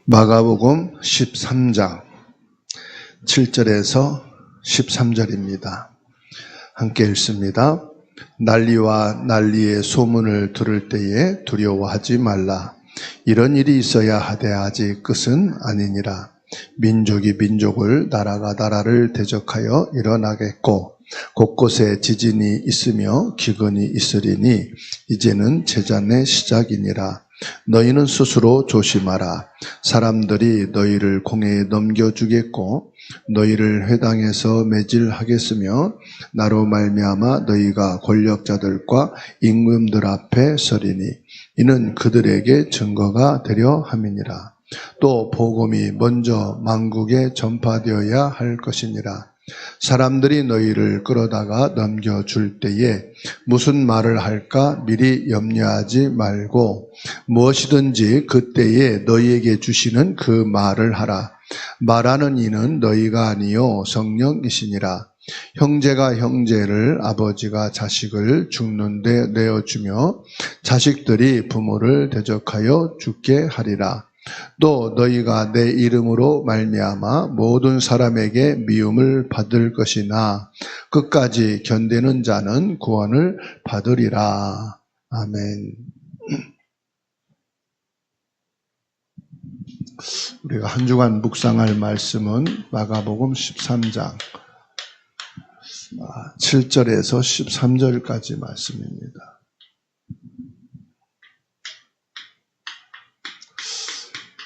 마가복음 13장 7절에서 13절입니다. 함께 읽습니다. 난리와 난리의 소문을 들을 때에 두려워하지 말라. 이런 일이 있어야 하되 아직 끝은 아니니라. 민족이 민족을, 나라가 나라를 대적하여 일어나겠고 곳곳에 지진이 있으며 기근이 있으리니 이제는 제잔의 시작이니라. 너희는 스스로 조심하라. 사람들이 너희를 공회에 넘겨주겠고 너희를 회당에서 매질하겠으며 나로 말미암아 너희가 권력자들과 임금들 앞에 서리니 이는 그들에게 증거가 되려 함이니라. 또 복음이 먼저 만국에 전파되어야 할 것이니라. 사람들이 너희를 끌어다가 넘겨줄 때에 무슨 말을 할까 미리 염려하지 말고 무엇이든지 그때에 너희에게 주시는 그 말을 하라. 말하는 이는 너희가 아니요 성령이시니라. 형제가 형제를, 아버지가 자식을 죽는 데 내어주며 자식들이 부모를 대적하여 죽게 하리라. 또 너희가 내 이름으로 말미암아 모든 사람에게 미움을 받을 것이나 끝까지 견디는 자는 구원을 받으리라. 아멘. 우리가 한 주간 묵상할 말씀은 마가복음 13장 7절에서 13절까지 말씀입니다.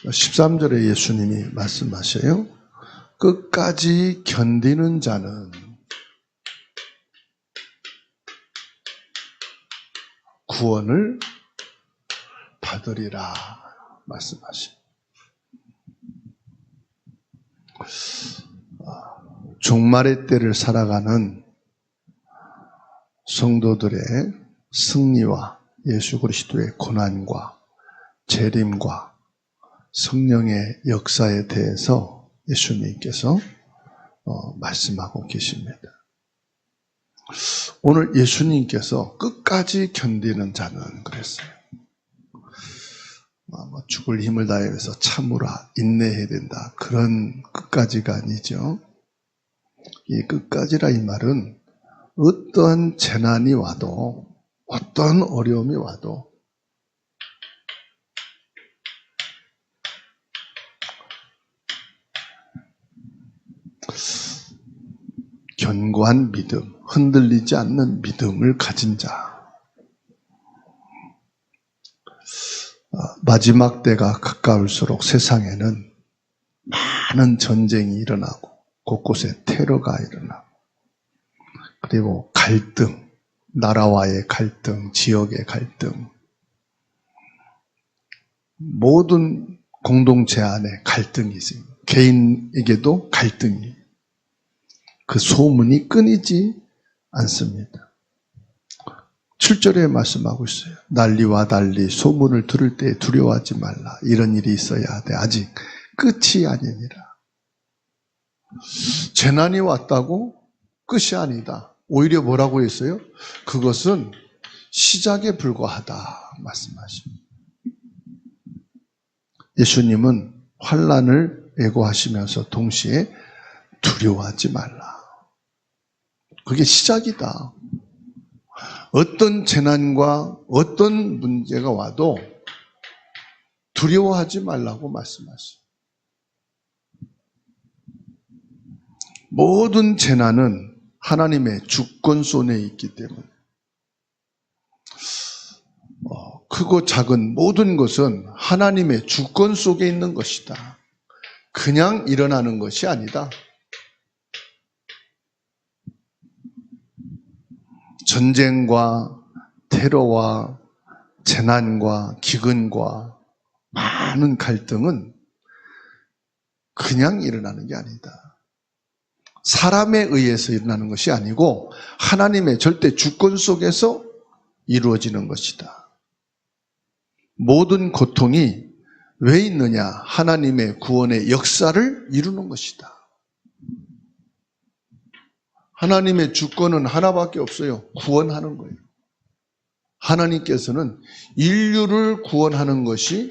13절에 예수님이 말씀하셔요. 끝까지 견디는 자는 구원을 받으리라 말씀하셔요. 종말의 때를 살아가는 성도들의 승리와 예수 그리스도의 고난과 재림과 성령의 역사에 대해서 예수님께서 말씀하고 계십니다. 오늘 예수님께서 끝까지 견디는 자는 그랬어요. 죽을 힘을 다해서 참으라, 인내해야 된다. 그런 끝까지가 아니죠. 이 끝까지라 이 말은 어떠한 재난이 와도 어떤 어려움이 와도 견고한 믿음, 흔들리지 않는 믿음을 가진 자. 마지막 때가 가까울수록 세상에는 많은 전쟁이 일어나고 곳곳에 테러가 일어나고 그리고 갈등, 나라와의 갈등, 지역의 갈등, 모든 공동체 안에 갈등이 있어요. 개인에게도 갈등이. 그 소문이 끊이지 않습니다. 7절에 말씀하고 있어요. 난리와 난리 소문을 들을 때 두려워하지 말라. 이런 일이 있어야 하되 아직 끝이 아니니라. 재난이 왔다고 끝이 아니다. 오히려 뭐라고 했어요? 그것은 시작에 불과하다 말씀하십니다. 예수님은 환난을 예고하시면서 동시에 두려워하지 말라. 그게 시작이다. 어떤 재난과 어떤 문제가 와도 두려워하지 말라고 말씀하시죠. 모든 재난은 하나님의 주권 손에 있기 때문에 크고 작은 모든 것은 하나님의 주권 속에 있는 것이다. 그냥 일어나는 것이 아니다. 전쟁과 테러와 재난과 기근과 많은 갈등은 그냥 일어나는 게 아니다. 사람에 의해서 일어나는 것이 아니고 하나님의 절대 주권 속에서 이루어지는 것이다. 모든 고통이 왜 있느냐? 하나님의 구원의 역사를 이루는 것이다. 하나님의 주권은 하나밖에 없어요. 구원하는 거예요. 하나님께서는 인류를 구원하는 것이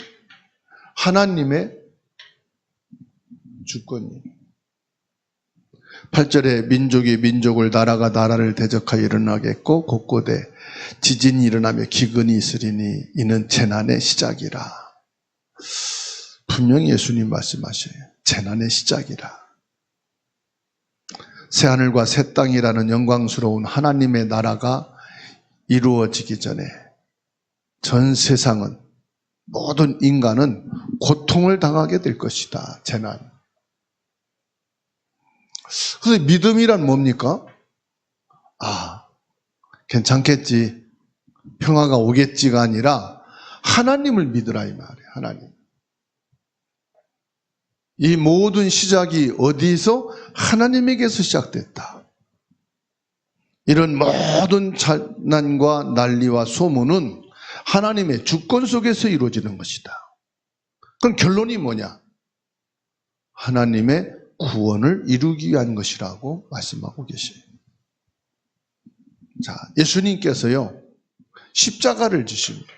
하나님의 주권이에요. 8절에 민족이 민족을 나라가 나라를 대적하여 일어나겠고 곳곳에 지진이 일어나며 기근이 있으리니 이는 재난의 시작이라. 분명히 예수님 말씀하셔요. 재난의 시작이라. 새하늘과 새 땅이라는 영광스러운 하나님의 나라가 이루어지기 전에 전 세상은, 모든 인간은 고통을 당하게 될 것이다. 재난. 그래서 믿음이란 뭡니까? 괜찮겠지, 평화가 오겠지가 아니라 하나님을 믿으라 이 말이에요. 하나님. 이 모든 시작이 어디서? 하나님에게서 시작됐다. 이런 모든 재난과 난리와 소문은 하나님의 주권 속에서 이루어지는 것이다. 그럼 결론이 뭐냐? 하나님의 구원을 이루기 위한 것이라고 말씀하고 계세요. 자, 예수님께서요, 십자가를 지십니다.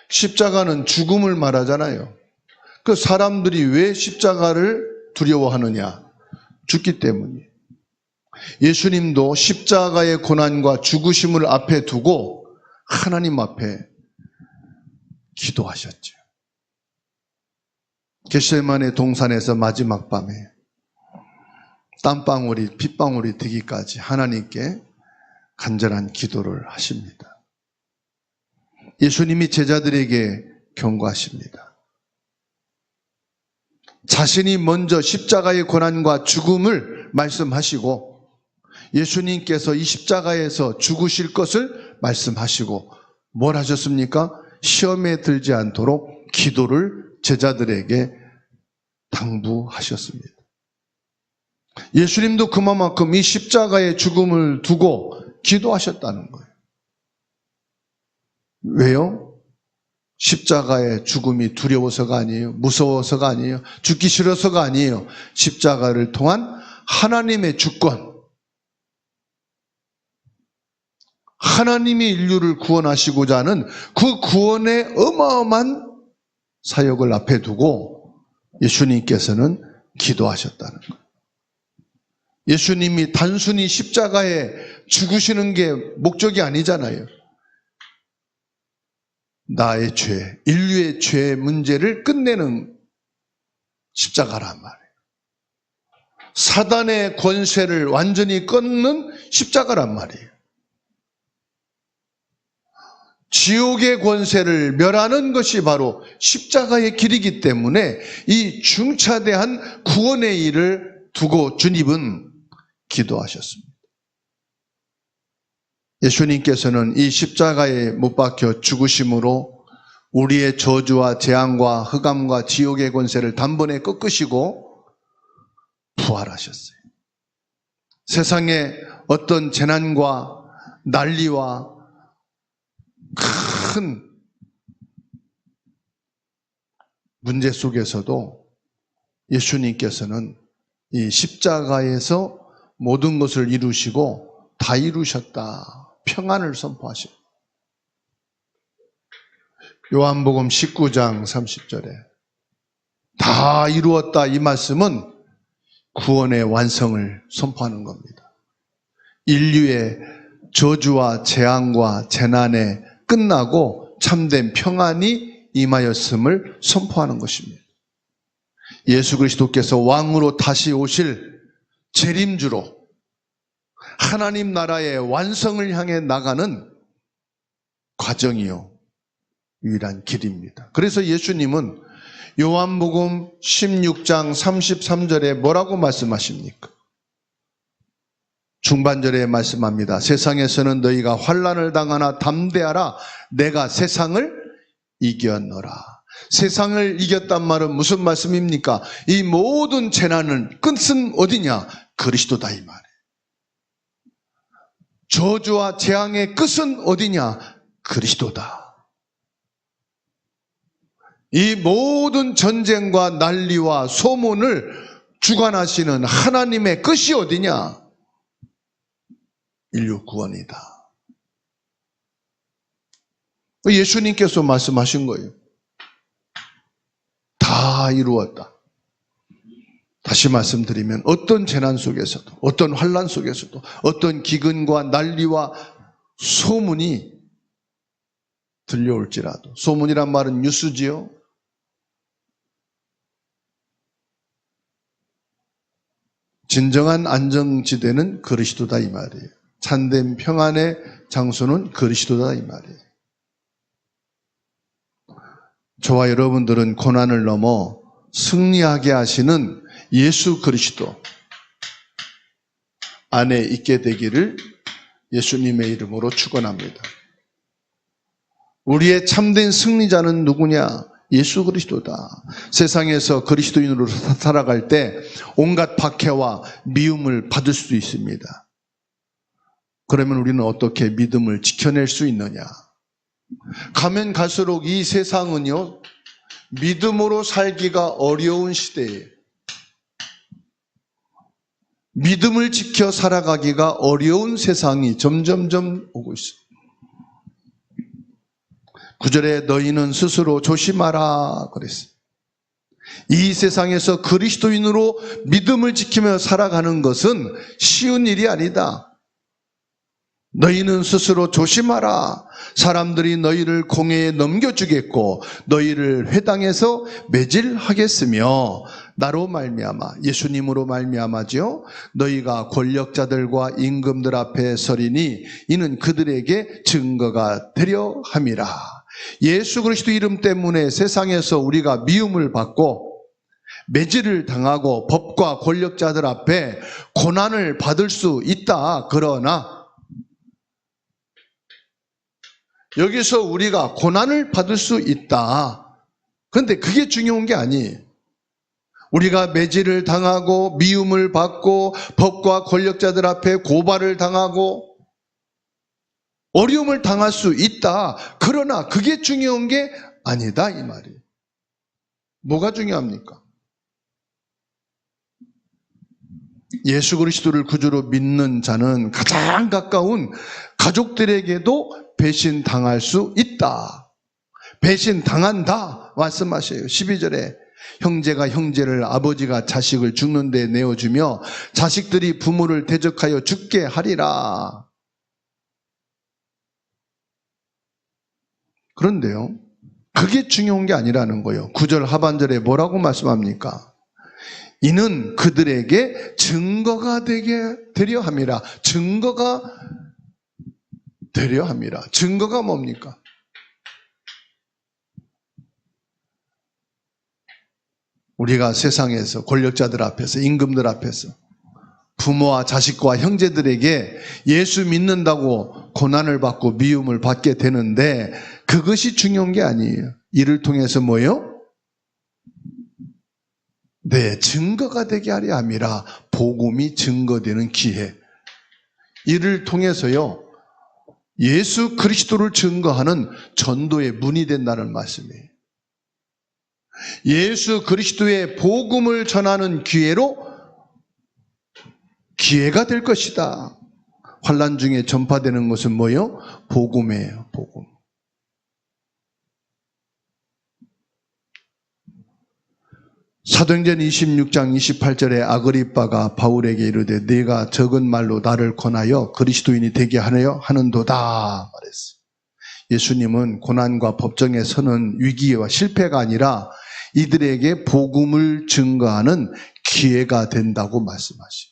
십자가는 죽음을 말하잖아요. 그 사람들이 왜 십자가를 두려워하느냐? 죽기 때문이에요. 예수님도 십자가의 고난과 죽으심을 앞에 두고 하나님 앞에 기도하셨죠. 겟세마네 동산에서 마지막 밤에 땀방울이 핏방울이 되기까지 하나님께 간절한 기도를 하십니다. 예수님이 제자들에게 경고하십니다. 자신이 먼저 십자가의 고난과 죽음을 말씀하시고 예수님께서 이 십자가에서 죽으실 것을 말씀하시고 뭘 하셨습니까? 시험에 들지 않도록 기도를 제자들에게 당부하셨습니다. 예수님도 그만큼 이 십자가의 죽음을 두고 기도하셨다는 거예요. 왜요? 십자가의 죽음이 두려워서가 아니에요. 무서워서가 아니에요. 죽기 싫어서가 아니에요. 십자가를 통한 하나님의 주권, 하나님이 인류를 구원하시고자 하는 그 구원의 어마어마한 사역을 앞에 두고 예수님께서는 기도하셨다는 거예요. 예수님이 단순히 십자가에 죽으시는 게 목적이 아니잖아요. 나의 죄, 인류의 죄 문제를 끝내는 십자가란 말이에요. 사단의 권세를 완전히 끊는 십자가란 말이에요. 지옥의 권세를 멸하는 것이 바로 십자가의 길이기 때문에 이 중차대한 구원의 일을 두고 주님은 기도하셨습니다. 예수님께서는 이 십자가에 못 박혀 죽으심으로 우리의 저주와 재앙과 흑암과 지옥의 권세를 단번에 꺾으시고 부활하셨어요. 세상에 어떤 재난과 난리와 큰 문제 속에서도 예수님께서는 이 십자가에서 모든 것을 이루시고 다 이루셨다. 평안을 선포하십니다. 요한복음 19장 30절에 다 이루었다 이 말씀은 구원의 완성을 선포하는 겁니다. 인류의 저주와 재앙과 재난에 끝나고 참된 평안이 임하였음을 선포하는 것입니다. 예수 그리스도께서 왕으로 다시 오실 재림주로 하나님 나라의 완성을 향해 나가는 과정이요, 유일한 길입니다. 그래서 예수님은 요한복음 16장 33절에 뭐라고 말씀하십니까? 중반절에 말씀합니다. 세상에서는 너희가 환난을 당하나 담대하라. 내가 세상을 이겼노라. 세상을 이겼단 말은 무슨 말씀입니까? 이 모든 재난은 끝은 어디냐? 그리스도다 이 말이에요. 저주와 재앙의 끝은 어디냐? 그리스도다. 이 모든 전쟁과 난리와 소문을 주관하시는 하나님의 끝이 어디냐? 인류 구원이다. 예수님께서 말씀하신 거예요. 다 다 이루었다. 다시 말씀드리면 어떤 재난 속에서도, 어떤 환난 속에서도, 어떤 기근과 난리와 소문이 들려올지라도, 소문이란 말은 뉴스지요. 진정한 안정지대는 그리스도다 이 말이에요. 참된 평안의 장소는 그리스도다 이 말이에요. 저와 여러분들은 고난을 넘어 승리하게 하시는 예수 그리스도 안에 있게 되기를 예수님의 이름으로 축원합니다. 우리의 참된 승리자는 누구냐? 예수 그리스도다. 세상에서 그리스도인으로 살아갈 때 온갖 박해와 미움을 받을 수도 있습니다. 그러면 우리는 어떻게 믿음을 지켜낼 수 있느냐? 가면 갈수록 이 세상은요, 믿음으로 살기가 어려운 시대예요. 믿음을 지켜 살아가기가 어려운 세상이 점점점 오고 있어요. 9절에 너희는 스스로 조심하라 그랬어요. 이 세상에서 그리스도인으로 믿음을 지키며 살아가는 것은 쉬운 일이 아니다. 너희는 스스로 조심하라. 사람들이 너희를 공회에 넘겨주겠고 너희를 회당에서 매질하겠으며 나로 말미암아, 예수님으로 말미암아죠, 너희가 권력자들과 임금들 앞에 서리니 이는 그들에게 증거가 되려 함이라. 예수 그리스도 이름 때문에 세상에서 우리가 미움을 받고 매질을 당하고 법과 권력자들 앞에 고난을 받을 수 있다. 그러나 여기서 우리가 고난을 받을 수 있다. 그런데 그게 중요한 게 아니에요. 우리가 매질을 당하고 미움을 받고 법과 권력자들 앞에 고발을 당하고 어려움을 당할 수 있다. 그러나 그게 중요한 게 아니다 이 말이에요. 뭐가 중요합니까? 예수 그리스도를 구주로 믿는 자는 가장 가까운 가족들에게도 배신당할 수 있다. 배신당한다 말씀하셔요. 12절에 형제가 형제를, 아버지가 자식을 죽는 데 내어주며 자식들이 부모를 대적하여 죽게 하리라. 그런데요, 그게 중요한 게 아니라는 거예요. 9절 하반절에 뭐라고 말씀합니까? 이는 그들에게 증거가 되려 함이라. 증거가 되려 함이라. 증거가 뭡니까? 우리가 세상에서 권력자들 앞에서, 임금들 앞에서 부모와 자식과 형제들에게 예수 믿는다고 고난을 받고 미움을 받게 되는데 그것이 중요한 게 아니에요. 이를 통해서 뭐예요? 네, 증거가 되게 하려 함이라. 복음이 증거되는 기회. 이를 통해서요, 예수 그리스도를 증거하는 전도의 문이 된다는 말씀이에요. 예수 그리스도의 복음을 전하는 기회가 될 것이다. 환난 중에 전파되는 것은 뭐예요? 복음이에요. 복음. 사도행전 26장 28절에 아그리빠가 바울에게 이르되 네가 적은 말로 나를 권하여 그리스도인이 되게 하는도다 말했어요. 예수님은 고난과 법정에 서는 위기와 실패가 아니라 이들에게 복음을 증거하는 기회가 된다고 말씀하시죠.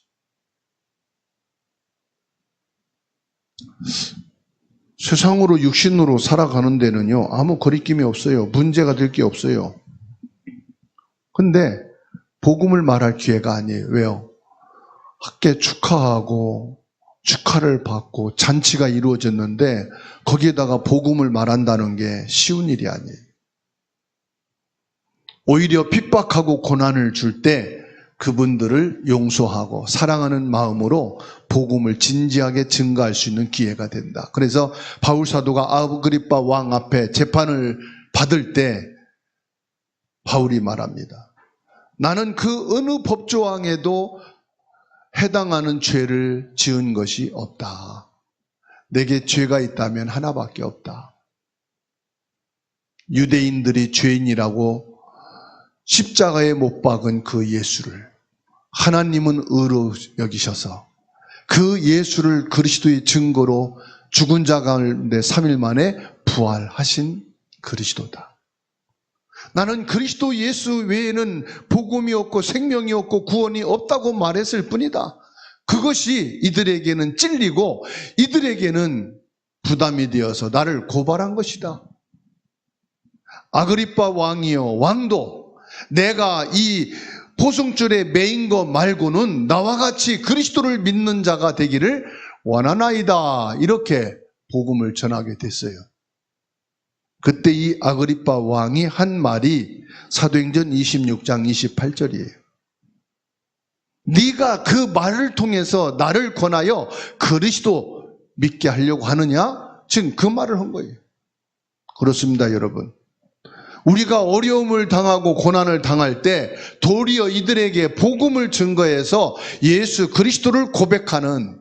세상으로 육신으로 살아가는 데는요, 아무 거리낌이 없어요. 문제가 될 게 없어요. 근데 복음을 말할 기회가 아니에요. 왜요? 학계 축하하고 축하를 받고 잔치가 이루어졌는데 거기에다가 복음을 말한다는 게 쉬운 일이 아니에요. 오히려 핍박하고 고난을 줄 때 그분들을 용서하고 사랑하는 마음으로 복음을 진지하게 증거할 수 있는 기회가 된다. 그래서 바울 사도가 아그리빠 왕 앞에 재판을 받을 때 바울이 말합니다. 나는 그 어느 법조항에도 해당하는 죄를 지은 것이 없다. 내게 죄가 있다면 하나밖에 없다. 유대인들이 죄인이라고 십자가에 못 박은 그 예수를 하나님은 의로 여기셔서 그 예수를 그리스도의 증거로 죽은 자 가운데 3일 만에 부활하신 그리스도다. 나는 그리스도 예수 외에는 복음이 없고 생명이 없고 구원이 없다고 말했을 뿐이다. 그것이 이들에게는 찔리고 이들에게는 부담이 되어서 나를 고발한 것이다. 아그리빠 왕이여, 왕도 내가 이 포승줄에 매인 것 말고는 나와 같이 그리스도를 믿는 자가 되기를 원하나이다. 이렇게 복음을 전하게 됐어요. 그때 이 아그리빠 왕이 한 말이 사도행전 26장 28절이에요. 네가 그 말을 통해서 나를 권하여 그리스도 믿게 하려고 하느냐? 지금 그 말을 한 거예요. 그렇습니다, 여러분. 우리가 어려움을 당하고 고난을 당할 때 도리어 이들에게 복음을 증거해서 예수 그리스도를 고백하는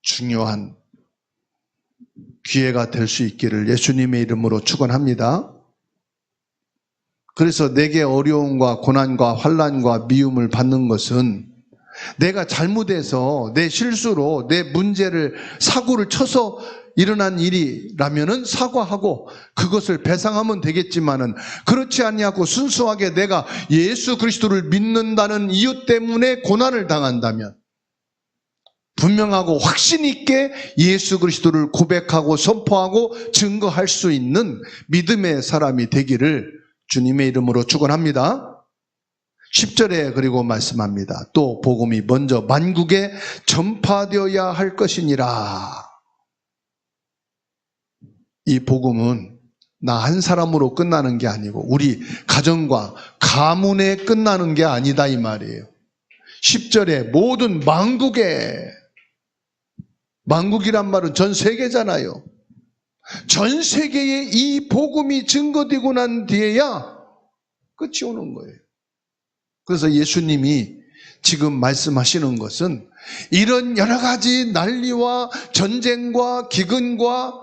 중요한 기회가 될 수 있기를 예수님의 이름으로 축원합니다. 그래서 내게 어려움과 고난과 환난과 미움을 받는 것은 내가 잘못해서 내 실수로 내 문제를 사고를 쳐서 일어난 일이라면은 사과하고 그것을 배상하면 되겠지만은 그렇지 아니하고 순수하게 내가 예수 그리스도를 믿는다는 이유 때문에 고난을 당한다면 분명하고 확신 있게 예수 그리스도를 고백하고 선포하고 증거할 수 있는 믿음의 사람이 되기를 주님의 이름으로 축원합니다. 10절에 그리고 말씀합니다. 또 복음이 먼저 만국에 전파되어야 할 것이니라. 이 복음은 나 한 사람으로 끝나는 게 아니고 우리 가정과 가문에 끝나는 게 아니다 이 말이에요. 10절에 모든 만국에, 만국이란 말은 전 세계잖아요. 전 세계에 이 복음이 증거되고 난 뒤에야 끝이 오는 거예요. 그래서 예수님이 지금 말씀하시는 것은 이런 여러 가지 난리와 전쟁과 기근과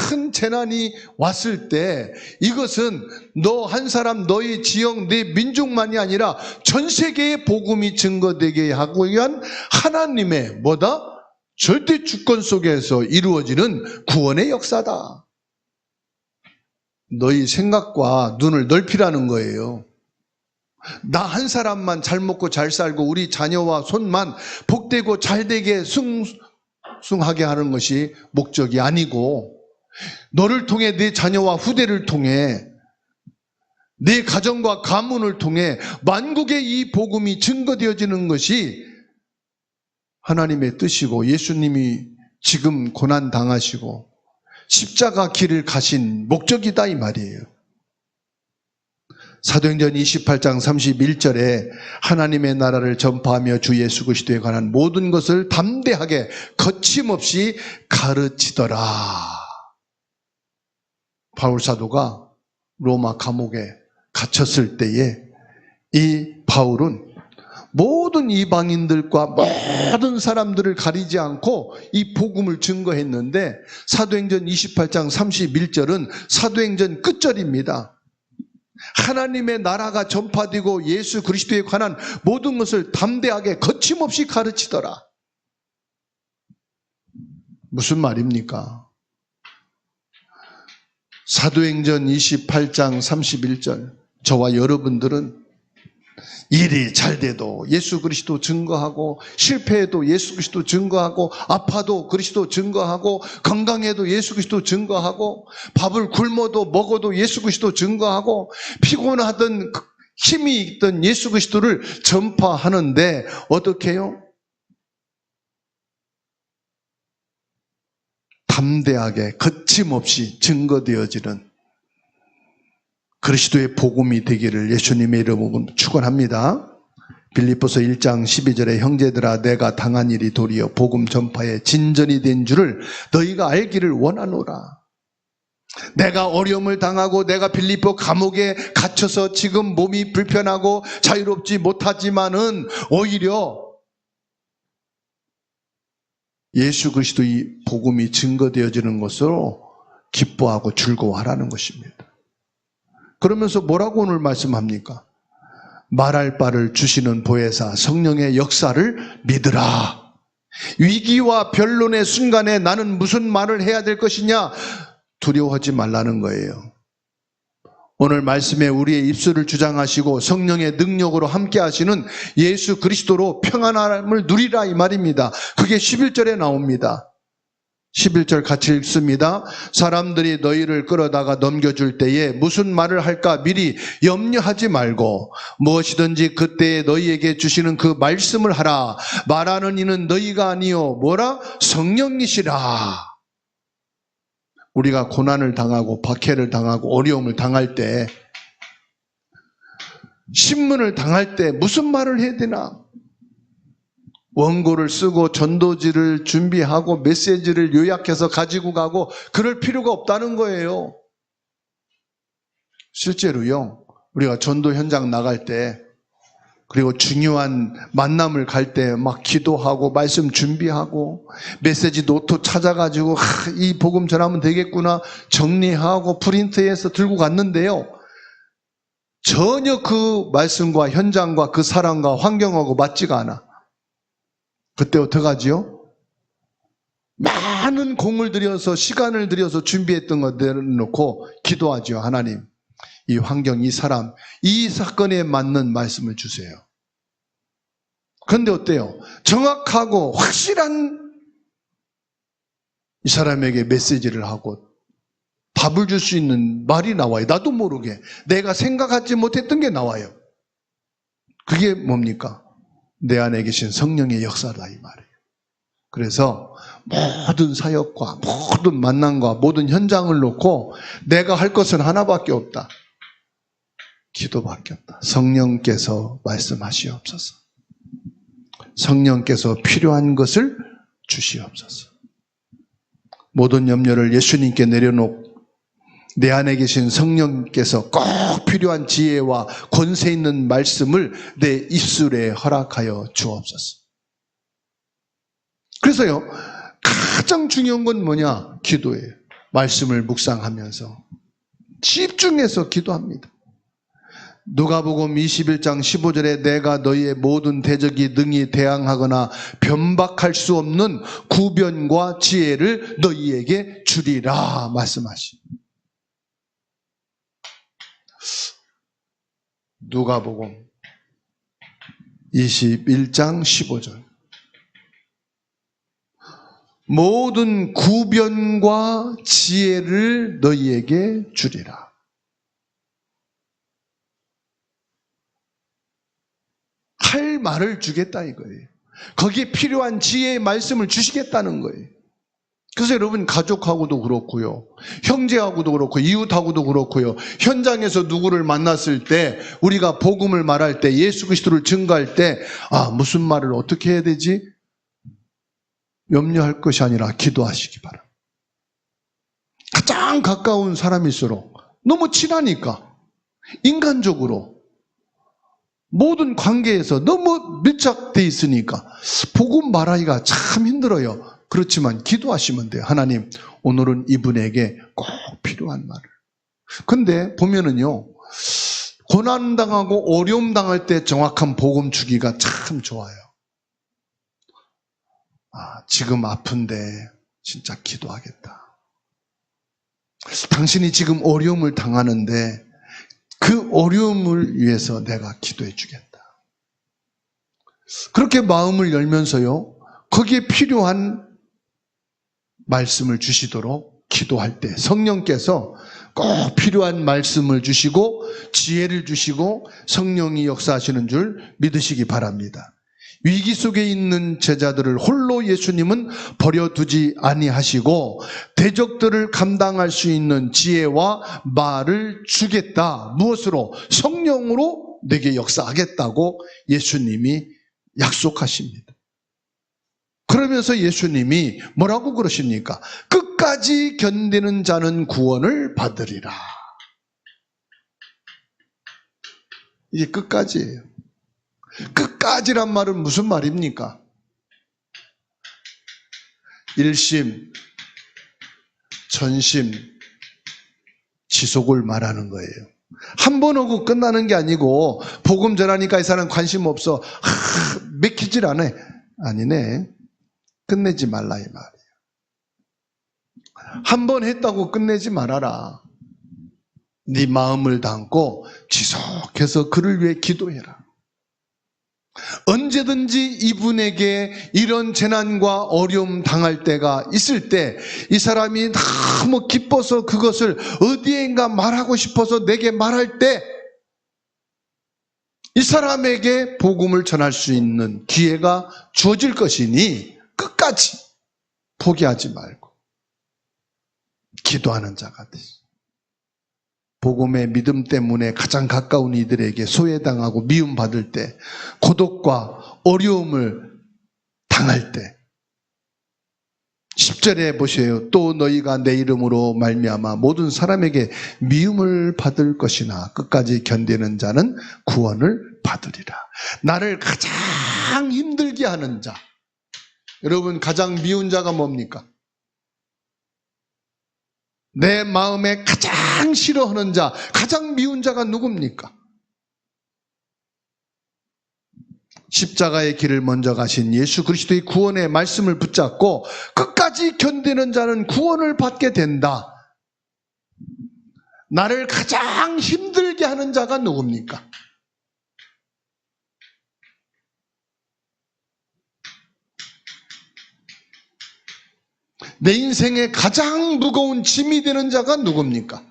큰 재난이 왔을 때 이것은 너 한 사람, 너의 지역, 내 민족만이 아니라 전 세계의 복음이 증거되게 하기 위한 하나님의 뭐다? 절대 주권 속에서 이루어지는 구원의 역사다. 너희 생각과 눈을 넓히라는 거예요. 나 한 사람만 잘 먹고 잘 살고 우리 자녀와 손만 복되고 잘되게 승하게 하는 것이 목적이 아니고 너를 통해 내 자녀와 후대를 통해 내 가정과 가문을 통해 만국의 이 복음이 증거되어지는 것이 하나님의 뜻이고 예수님이 지금 고난 당하시고 십자가 길을 가신 목적이다 이 말이에요. 사도행전 28장 31절에 하나님의 나라를 전파하며 주 예수 그리스도에 관한 모든 것을 담대하게 거침없이 가르치더라. 바울 사도가 로마 감옥에 갇혔을 때에 이 바울은 모든 이방인들과 모든 사람들을 가리지 않고 이 복음을 증거했는데 사도행전 28장 31절은 사도행전 끝절입니다. 하나님의 나라가 전파되고 예수 그리스도에 관한 모든 것을 담대하게 거침없이 가르치더라. 무슨 말입니까? 사도행전 28장 31절 저와 여러분들은 일이 잘 돼도 예수 그리스도 증거하고 실패해도 예수 그리스도 증거하고 아파도 그리스도 증거하고 건강해도 예수 그리스도 증거하고 밥을 굶어도 먹어도 예수 그리스도 증거하고 피곤하던 힘이 있던 예수 그리스도를 전파하는데 어떻게 해요? 담대하게 거침없이 증거되어지는 그리스도의 복음이 되기를 예수님의 이름으로 축원합니다. 빌립보서 1장 12절에 형제들아 내가 당한 일이 도리어 복음 전파에 진전이 된 줄을 너희가 알기를 원하노라. 내가 어려움을 당하고 내가 빌립보 감옥에 갇혀서 지금 몸이 불편하고 자유롭지 못하지만은 오히려 예수 그리스도의 복음이 증거되어지는 것으로 기뻐하고 즐거워하라는 것입니다. 그러면서 뭐라고 오늘 말씀합니까? 말할 바를 주시는 보혜사 성령의 역사를 믿으라. 위기와 변론의 순간에 나는 무슨 말을 해야 될 것이냐? 두려워하지 말라는 거예요. 오늘 말씀에 우리의 입술을 주장하시고 성령의 능력으로 함께 하시는 예수 그리스도로 평안함을 누리라 이 말입니다. 그게 11절에 나옵니다. 11절 같이 읽습니다. 사람들이 너희를 끌어다가 넘겨줄 때에 무슨 말을 할까 미리 염려하지 말고 무엇이든지 그때에 너희에게 주시는 그 말씀을 하라. 말하는 이는 너희가 아니요 뭐라? 성령이시라. 우리가 고난을 당하고 박해를 당하고 어려움을 당할 때, 신문을 당할 때 무슨 말을 해야 되나? 원고를 쓰고 전도지를 준비하고 메시지를 요약해서 가지고 가고 그럴 필요가 없다는 거예요. 실제로요, 우리가 전도 현장 나갈 때, 그리고 중요한 만남을 갈 때 막 기도하고 말씀 준비하고 메시지 노트 찾아가지고 이 복음 전하면 되겠구나 정리하고 프린트해서 들고 갔는데요, 전혀 그 말씀과 현장과 그 사람과 환경하고 맞지가 않아. 그때 어떡하지요? 많은 공을 들여서 시간을 들여서 준비했던 것 내려놓고 기도하죠. 하나님, 이 환경, 이 사람, 이 사건에 맞는 말씀을 주세요. 그런데 어때요? 정확하고 확실한 이 사람에게 메시지를 하고 답을 줄 수 있는 말이 나와요. 나도 모르게 내가 생각하지 못했던 게 나와요. 그게 뭡니까? 내 안에 계신 성령의 역사다 이 말이에요. 그래서 모든 사역과 모든 만남과 모든 현장을 놓고 내가 할 것은 하나밖에 없다. 기도밖에 없다. 성령께서 말씀하시옵소서. 성령께서 필요한 것을 주시옵소서. 모든 염려를 예수님께 내려놓고 내 안에 계신 성령께서 꼭 필요한 지혜와 권세 있는 말씀을 내 입술에 허락하여 주옵소서. 그래서요, 가장 중요한 건 뭐냐? 기도예요. 말씀을 묵상하면서 집중해서 기도합니다. 누가복음 21장 15절에 내가 너희의 모든 대적이 능히 대항하거나 변박할 수 없는 구변과 지혜를 너희에게 주리라 말씀하시. 누가복음 21장 15절. 모든 구변과 지혜를 너희에게 주리라. 할 말을 주겠다 이거예요. 거기에 필요한 지혜의 말씀을 주시겠다는 거예요. 그래서 여러분, 가족하고도 그렇고요, 형제하고도 그렇고 이웃하고도 그렇고요, 현장에서 누구를 만났을 때 우리가 복음을 말할 때 예수 그리스도를 증거할 때 무슨 말을 어떻게 해야 되지? 염려할 것이 아니라 기도하시기 바랍니다. 가장 가까운 사람일수록 너무 친하니까 인간적으로 모든 관계에서 너무 밀착되어 있으니까 복음 말하기가 참 힘들어요. 그렇지만 기도하시면 돼요. 하나님, 오늘은 이분에게 꼭 필요한 말을. 근데 보면은요, 고난당하고 어려움 당할 때 정확한 복음 주기가 참 좋아요. 지금 아픈데 진짜 기도하겠다. 당신이 지금 어려움을 당하는데 그 어려움을 위해서 내가 기도해 주겠다. 그렇게 마음을 열면서요, 거기에 필요한 말씀을 주시도록 기도할 때 성령께서 꼭 필요한 말씀을 주시고 지혜를 주시고 성령이 역사하시는 줄 믿으시기 바랍니다. 위기 속에 있는 제자들을 홀로 예수님은 버려두지 아니하시고 대적들을 감당할 수 있는 지혜와 말을 주겠다. 무엇으로? 성령으로 내게 역사하겠다고 예수님이 약속하십니다. 그러면서 예수님이 뭐라고 그러십니까? 끝까지 견디는 자는 구원을 받으리라. 이게 끝까지예요. 끝까지란 말은 무슨 말입니까? 일심, 전심, 지속을 말하는 거예요. 한 번 오고 끝나는 게 아니고 복음 전하니까 이 사람 관심 없어. 맥히질 않아. 아니네. 끝내지 말라 이 말이에요. 한 번 했다고 끝내지 말아라. 네 마음을 담고 지속해서 그를 위해 기도해라. 언제든지 이분에게 이런 재난과 어려움 당할 때가 있을 때 이 사람이 너무 기뻐서 그것을 어디엔가 말하고 싶어서 내게 말할 때 이 사람에게 복음을 전할 수 있는 기회가 주어질 것이니 끝까지 포기하지 말고 기도하는 자가 되시. 복음의 믿음 때문에 가장 가까운 이들에게 소외당하고 미움받을 때, 고독과 어려움을 당할 때 10절에 보세요. 또 너희가 내 이름으로 말미암아 모든 사람에게 미움을 받을 것이나 끝까지 견디는 자는 구원을 받으리라. 나를 가장 힘들게 하는 자, 여러분 가장 미운 자가 뭡니까? 내 마음에 가장 싫어하는 자, 가장 미운 자가 누굽니까? 십자가의 길을 먼저 가신 예수 그리스도의 구원의 말씀을 붙잡고 끝까지 견디는 자는 구원을 받게 된다. 나를 가장 힘들게 하는 자가 누굽니까? 내 인생에 가장 무거운 짐이 되는 자가 누굽니까?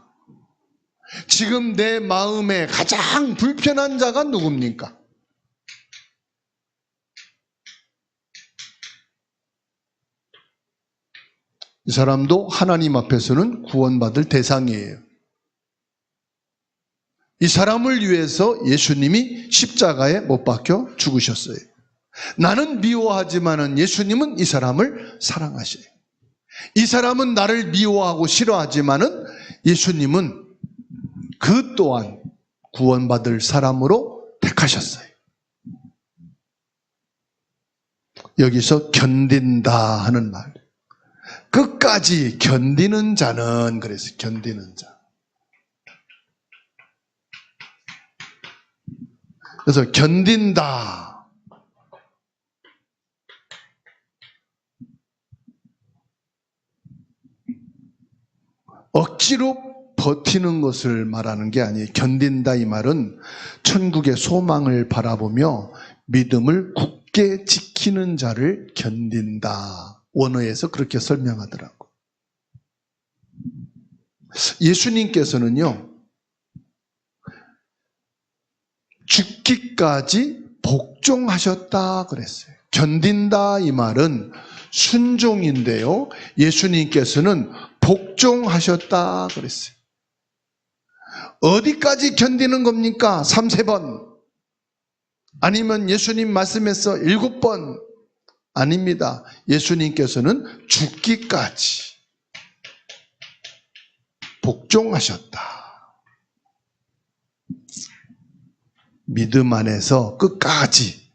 지금 내 마음에 가장 불편한 자가 누굽니까? 이 사람도 하나님 앞에서는 구원받을 대상이에요. 이 사람을 위해서 예수님이 십자가에 못 박혀 죽으셨어요. 나는 미워하지만은 예수님은 이 사람을 사랑하셔요. 이 사람은 나를 미워하고 싫어하지만은 예수님은 그 또한 구원받을 사람으로 택하셨어요. 여기서 견딘다 하는 말. 끝까지 견디는 자는, 그래서 견디는 자. 그래서 견딘다. 억지로 버티는 것을 말하는 게 아니에요. 견딘다 이 말은 천국의 소망을 바라보며 믿음을 굳게 지키는 자를 견딘다. 원어에서 그렇게 설명하더라고. 예수님께서는요, 죽기까지 복종하셨다 그랬어요. 견딘다 이 말은 순종인데요, 예수님께서는 복종하셨다 그랬어요. 어디까지 견디는 겁니까? 3-4번. 아니면 예수님 말씀에서 7번. 아닙니다. 예수님께서는 죽기까지 복종하셨다. 믿음 안에서 끝까지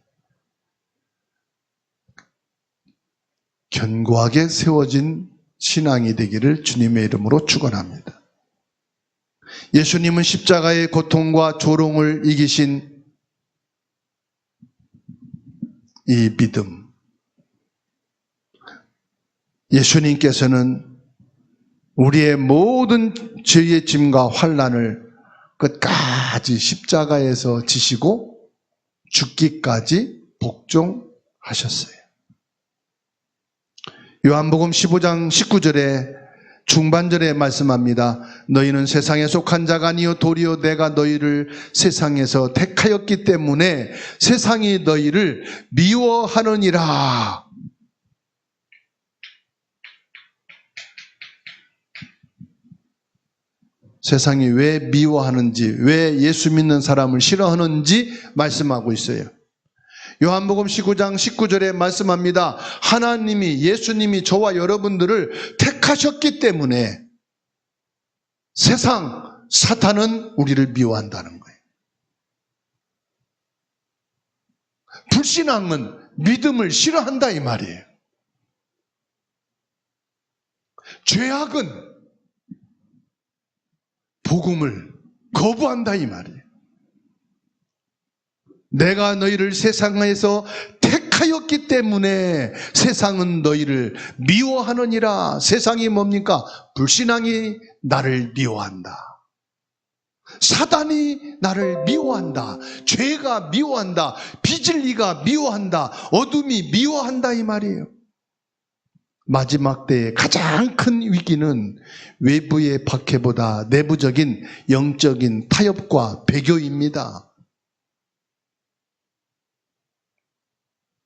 견고하게 세워진 신앙이 되기를 주님의 이름으로 축원합니다. 예수님은 십자가의 고통과 조롱을 이기신 이 믿음, 예수님께서는 우리의 모든 죄의 짐과 환난을 끝까지 십자가에서 지시고 죽기까지 복종하셨어요. 요한복음 15장 19절에 중반절에 말씀합니다. 너희는 세상에 속한 자가 아니요 도리어 내가 너희를 세상에서 택하였기 때문에 세상이 너희를 미워하느니라. 세상이 왜 미워하는지, 왜 예수 믿는 사람을 싫어하는지 말씀하고 있어요. 요한복음 19장 19절에 말씀합니다. 하나님이, 예수님이 저와 여러분들을 택하셨기 때문에 세상, 사탄은 우리를 미워한다는 거예요. 불신앙은 믿음을 싫어한다 이 말이에요. 죄악은 복음을 거부한다 이 말이에요. 내가 너희를 세상에서 택하였기 때문에 세상은 너희를 미워하느니라. 세상이 뭡니까? 불신앙이 나를 미워한다. 사단이 나를 미워한다. 죄가 미워한다. 비진리가 미워한다. 어둠이 미워한다 이 말이에요. 마지막 때의 가장 큰 위기는 외부의 박해보다 내부적인 영적인 타협과 배교입니다.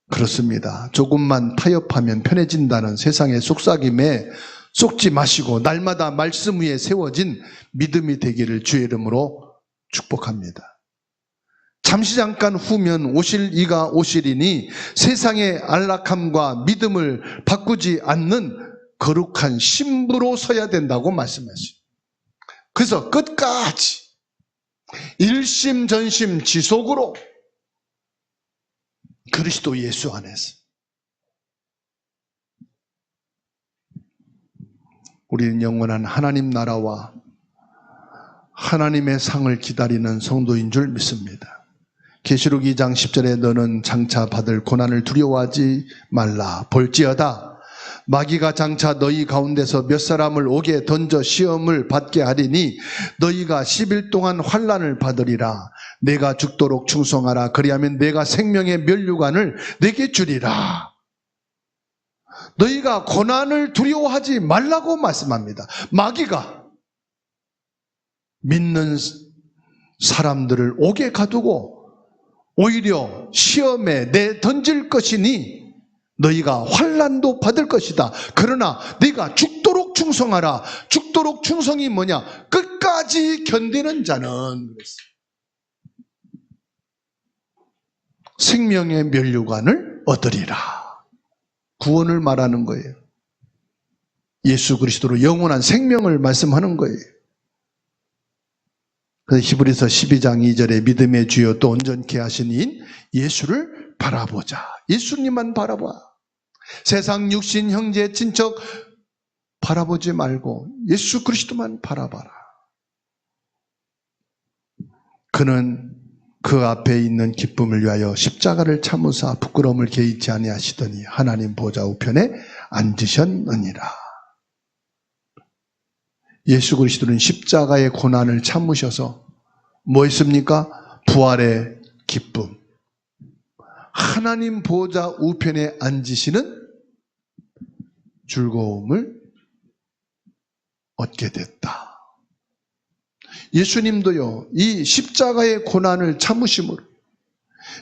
그렇습니다. 조금만 타협하면 편해진다는 세상의 속삭임에 속지 마시고 날마다 말씀 위에 세워진 믿음이 되기를 주의 이름으로 축복합니다. 잠시 잠깐 후면 오실 이가 오시리니 세상의 안락함과 믿음을 바꾸지 않는 거룩한 신부로 서야 된다고 말씀하시죠. 그래서 끝까지 일심전심 지속으로 그리스도 예수 안에서 우리는 영원한 하나님 나라와 하나님의 상을 기다리는 성도인 줄 믿습니다. 계시록 2장 10절에 너는 장차 받을 고난을 두려워하지 말라. 볼지어다 마귀가 장차 너희 가운데서 몇 사람을 옥에 던져 시험을 받게 하리니 너희가 10일 동안 환난을 받으리라. 내가 죽도록 충성하라. 그리하면 내가 생명의 면류관을 내게 주리라. 너희가 고난을 두려워하지 말라고 말씀합니다. 마귀가 믿는 사람들을 옥에 가두고 오히려 시험에 내던질 것이니 너희가 환난도 받을 것이다. 그러나 네가 죽도록 충성하라. 죽도록 충성이 뭐냐? 끝까지 견디는 자는 생명의 면류관을 얻으리라. 구원을 말하는 거예요. 예수 그리스도로 영원한 생명을 말씀하는 거예요. 그래서 히브리서 12장 2절에 믿음의 주여 또 온전케 하신 이인 예수를 바라보자. 예수님만 바라봐. 세상 육신 형제 친척 바라보지 말고 예수 그리스도만 바라봐라. 그는 그 앞에 있는 기쁨을 위하여 십자가를 참으사 부끄러움을 개의치 아니하시더니 하나님 보좌 우편에 앉으셨느니라. 예수 그리스도는 십자가의 고난을 참으셔서 뭐 했습니까? 부활의 기쁨. 하나님 보좌 우편에 앉으시는 즐거움을 얻게 됐다. 예수님도요, 이 십자가의 고난을 참으심으로,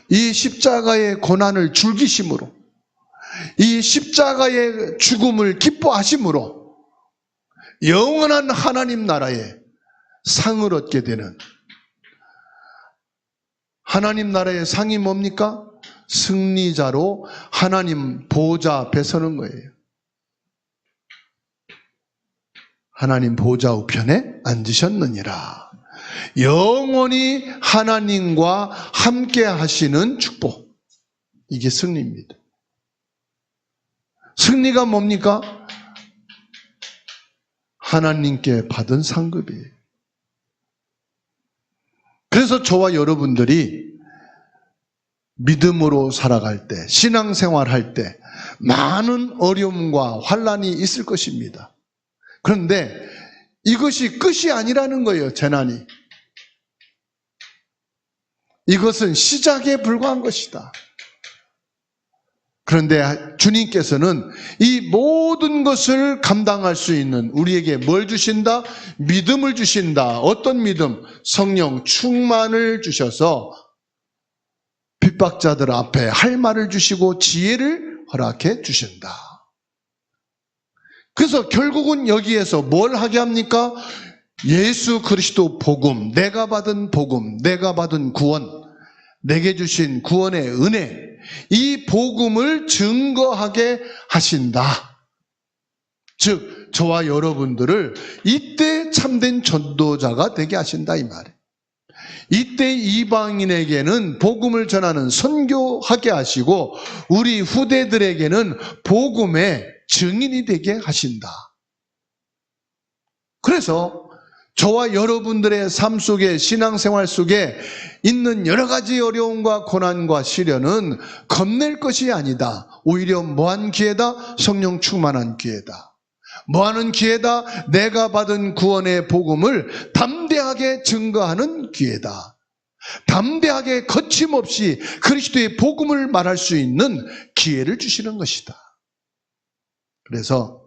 이 십자가의 고난을 즐기심으로, 이 십자가의 죽음을 기뻐하심으로 영원한 하나님 나라의 상을 얻게 되는, 하나님 나라의 상이 뭡니까? 승리자로 하나님 보좌 앞에 서는 거예요. 하나님 보좌 우편에 앉으셨느니라. 영원히 하나님과 함께 하시는 축복. 이게 승리입니다. 승리가 뭡니까? 하나님께 받은 상급이에요. 그래서 저와 여러분들이 믿음으로 살아갈 때, 신앙생활 할 때 많은 어려움과 환난이 있을 것입니다. 그런데 이것이 끝이 아니라는 거예요, 재난이. 이것은 시작에 불과한 것이다. 그런데 주님께서는 이 모든 것을 감당할 수 있는 우리에게 뭘 주신다? 믿음을 주신다. 어떤 믿음? 성령 충만을 주셔서 핍박자들 앞에 할 말을 주시고 지혜를 허락해 주신다. 그래서 결국은 여기에서 뭘 하게 합니까? 예수 그리스도 복음, 내가 받은 복음, 내가 받은 구원, 내게 주신 구원의 은혜, 이 복음을 증거하게 하신다. 즉 저와 여러분들을 이때 참된 전도자가 되게 하신다 이 말이에요. 이때 이방인에게는 복음을 전하는 선교하게 하시고 우리 후대들에게는 복음의 증인이 되게 하신다. 그래서 저와 여러분들의 삶 속에, 신앙생활 속에 있는 여러 가지 어려움과 고난과 시련은 겁낼 것이 아니다. 오히려 뭐한 기회다? 성령 충만한 기회다. 뭐하는 기회다? 내가 받은 구원의 복음을 담대하게 증거하는 기회다. 담대하게 거침없이 그리스도의 복음을 말할 수 있는 기회를 주시는 것이다. 그래서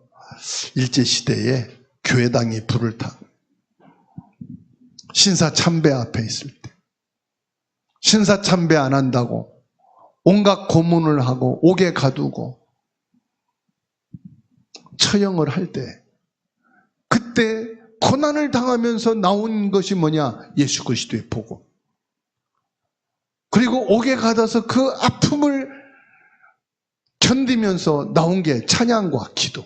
일제시대에 교회당이 불을 타고 신사참배 앞에 있을 때, 신사참배 안 한다고 온갖 고문을 하고 옥에 가두고 처형을 할 때, 그때 고난을 당하면서 나온 것이 뭐냐? 예수 그리스도의 복음. 그리고 옥에 가둬서 그 아픔을 견디면서 나온 게 찬양과 기도.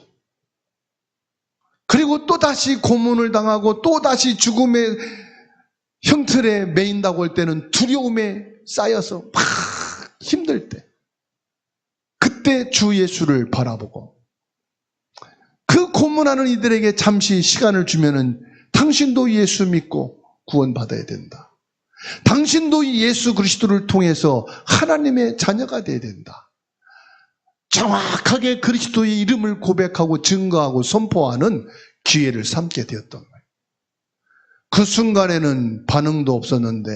그리고 또다시 고문을 당하고 또다시 죽음의 형틀에 매인다고 할 때는 두려움에 쌓여서 막 힘들 때, 그때 주 예수를 바라보고 그 고문하는 이들에게 잠시 시간을 주면은 당신도 예수 믿고 구원받아야 된다. 당신도 예수 그리스도를 통해서 하나님의 자녀가 되어야 된다. 정확하게 그리스도의 이름을 고백하고 증거하고 선포하는 기회를 삼게 되었던 거예요. 그 순간에는 반응도 없었는데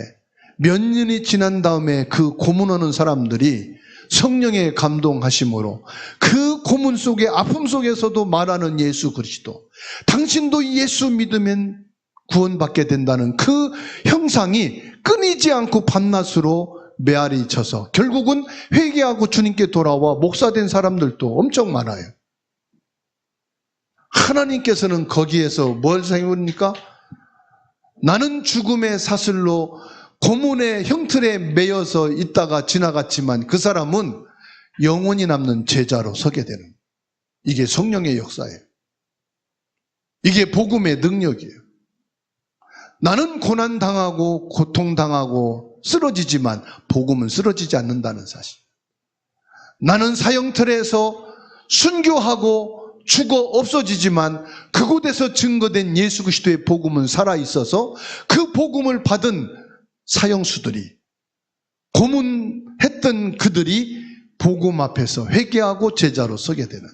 몇 년이 지난 다음에 그 고문하는 사람들이 성령의 감동하심으로 그 고문 속에, 아픔 속에서도 말하는 예수 그리스도, 당신도 예수 믿으면 구원받게 된다는 그 형상이 끊이지 않고 밤낮으로 메아리 쳐서 결국은 회개하고 주님께 돌아와 목사된 사람들도 엄청 많아요. 하나님께서는 거기에서 뭘 생각합니까? 나는 죽음의 사슬로 고문의 형틀에 매여서 있다가 지나갔지만 그 사람은 영원히 남는 제자로 서게 되는, 이게 성령의 역사예요. 이게 복음의 능력이에요. 나는 고난당하고 고통당하고 쓰러지지만 복음은 쓰러지지 않는다는 사실. 나는 사형틀에서 순교하고 죽어 없어지지만 그곳에서 증거된 예수 그리스도의 복음은 살아있어서 그 복음을 받은 사형수들이, 고문했던 그들이 복음 앞에서 회개하고 제자로 서게 되는.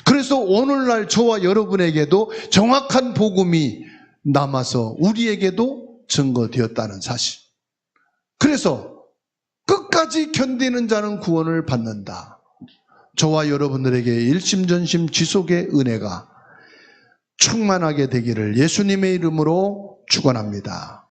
그래서 오늘날 저와 여러분에게도 정확한 복음이 남아서 우리에게도 증거되었다는 사실. 그래서 끝까지 견디는 자는 구원을 받는다. 저와 여러분들에게 일심전심 지속의 은혜가 충만하게 되기를 예수님의 이름으로 축원합니다.